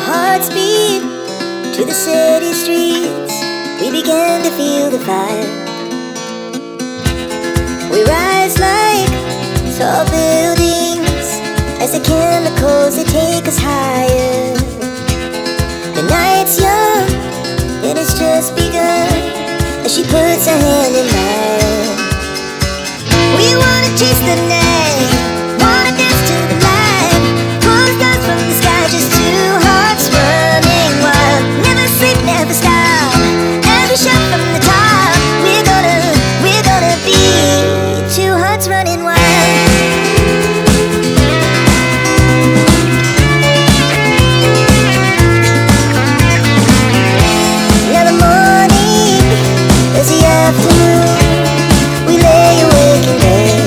hearts beat to the city streets. We began to feel the fire. We rise like tall buildings as the chemicals, they take us higher. The night's young and it's just begun as she puts her hand in mine. We wanna chase the night, wanna dance to the light, pull stars from the sky, just two hearts running wild. Never sleep, never stop, every shot from the top. We're gonna be two hearts running wild. Now the morning is the afternoon. We lay awake in bed,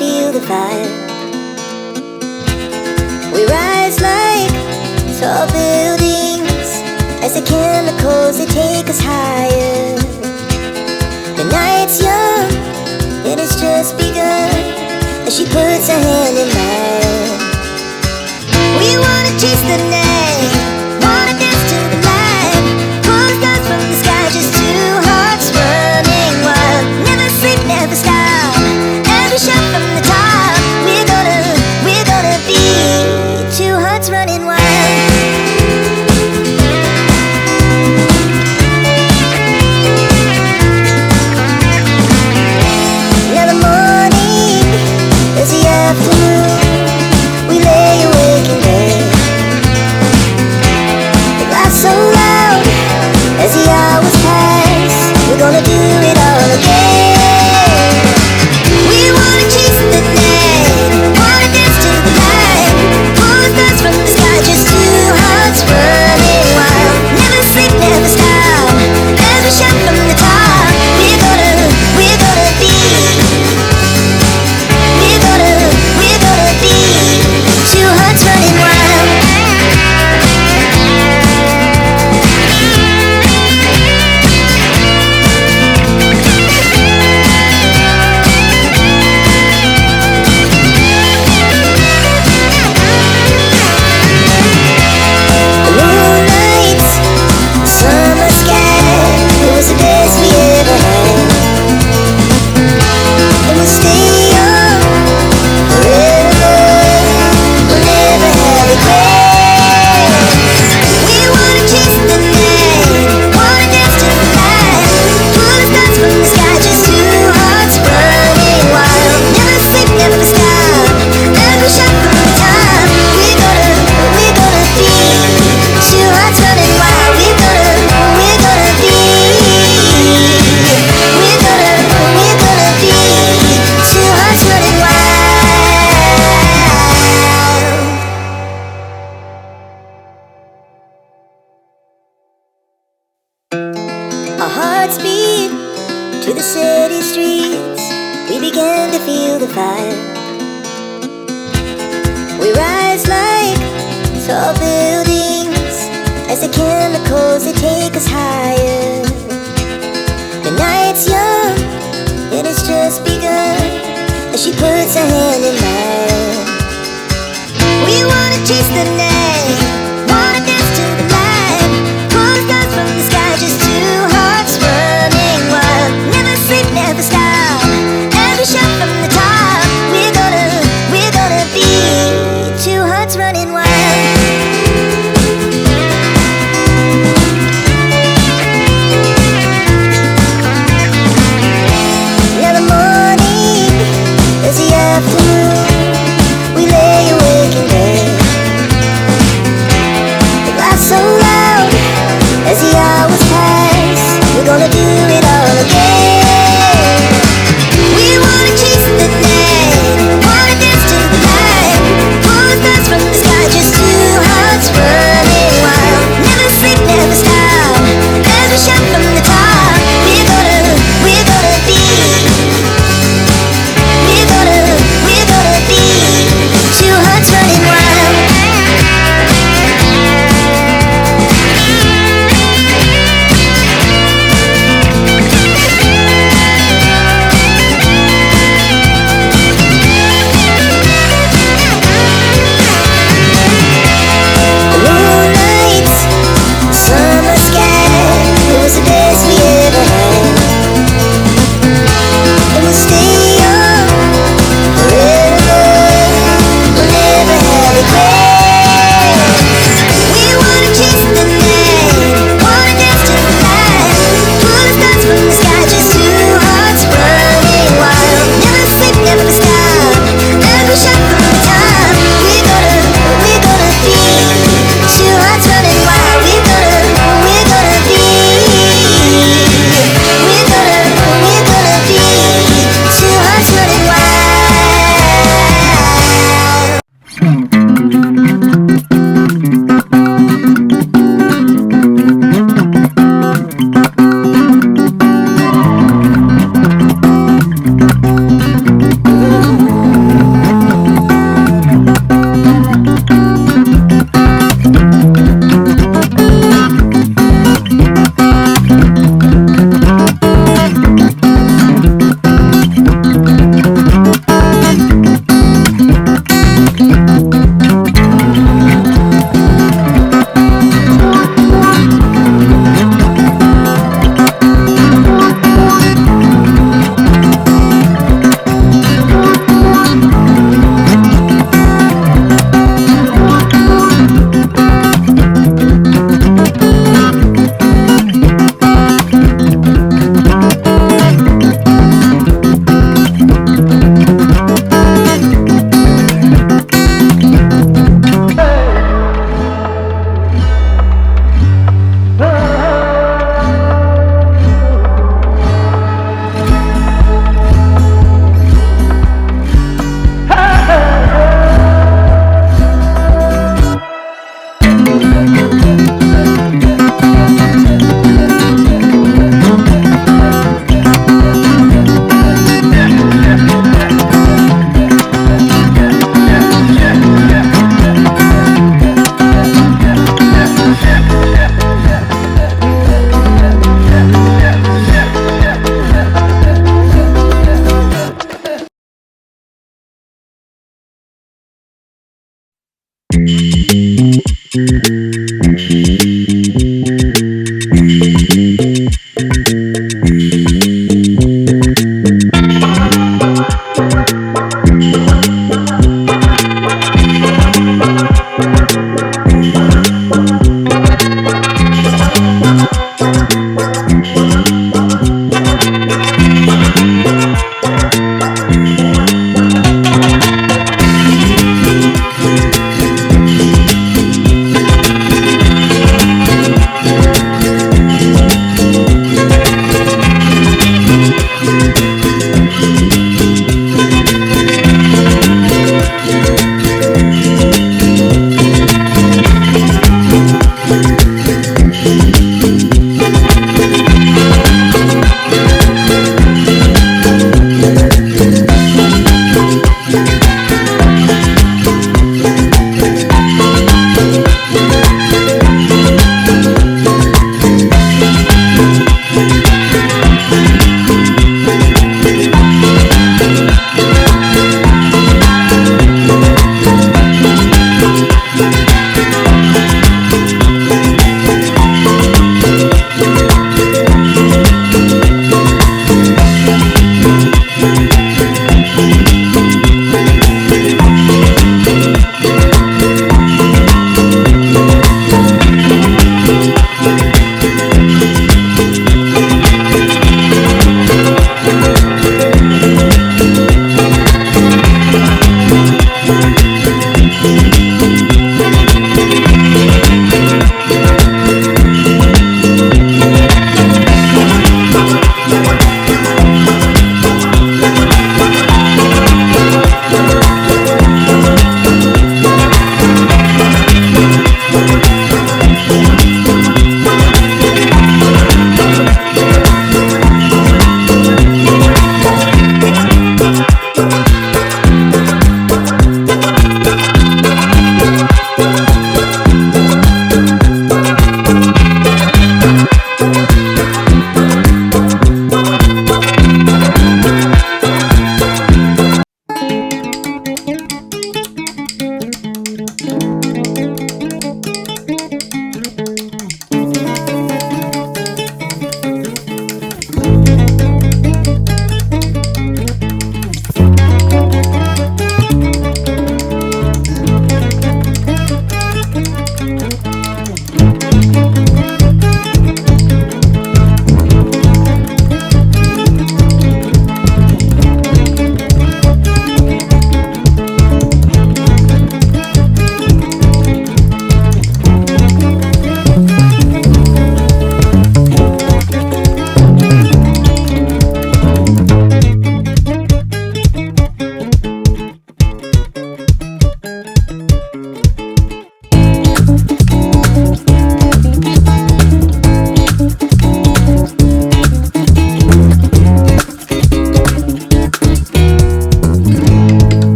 feel the fire. We rise like tall buildings as the chemicals, they take us higher. The night's young, and it's just begun as she puts her hand in mine. We wanna chase the night, wanna dance to the light, pull stars from the sky, just two hearts running wild. Never sleep, never stop, every shot from the top. We're gonna be two hearts running wild. Now the morning is the afternoon, we lay awake in bed. The laughs so loud as the hours pass, we're gonna do it all again. We wanna chase the night, wanna dance to the light, pull stars from the sky, just two hearts running wild. Never sleep, never stop, every shot from the top. We're gonna be, we're gonna be two hearts running wild. The moonlights, the summer sky, it was the best we ever had. And we'll stay young forever, we'll never have regrets. We wanna chase the night, wanna dance to the light, pull the stars from the sky, just two hearts running wild. Never sleep, never stop, every shot from the top. We're gonna be two hearts running wild. We're gonna be, we're gonna be two hearts running wild. Our hearts beat to the city streets, we began to feel the fire. We rise like tall buildings as the chemicals, they take us higher. The night's young, and it's just begun as she puts her hand in mine. We wanna chase the night, wanna dance to the light, pull stars from the sky, just two hearts running wild. Never sleep, never stop, every shot from the top. We're gonna be two hearts running wild. Now the morning is the afternoon, we lay awake in bed. The laughs so loud as the hours pass, we're gonna do it all again. We wanna chase the night, wanna dance to the light, pull stars from the sky, just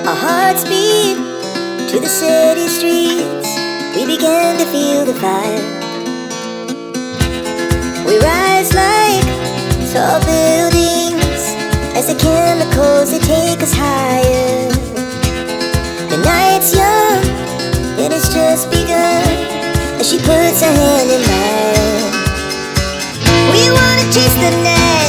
Our hearts beat to the city streets. We began to feel the fire. We rise like tall buildings as the chemicals, they take us higher. The night's young, and it's just begun as she puts her hand in mine. We wanna chase the night.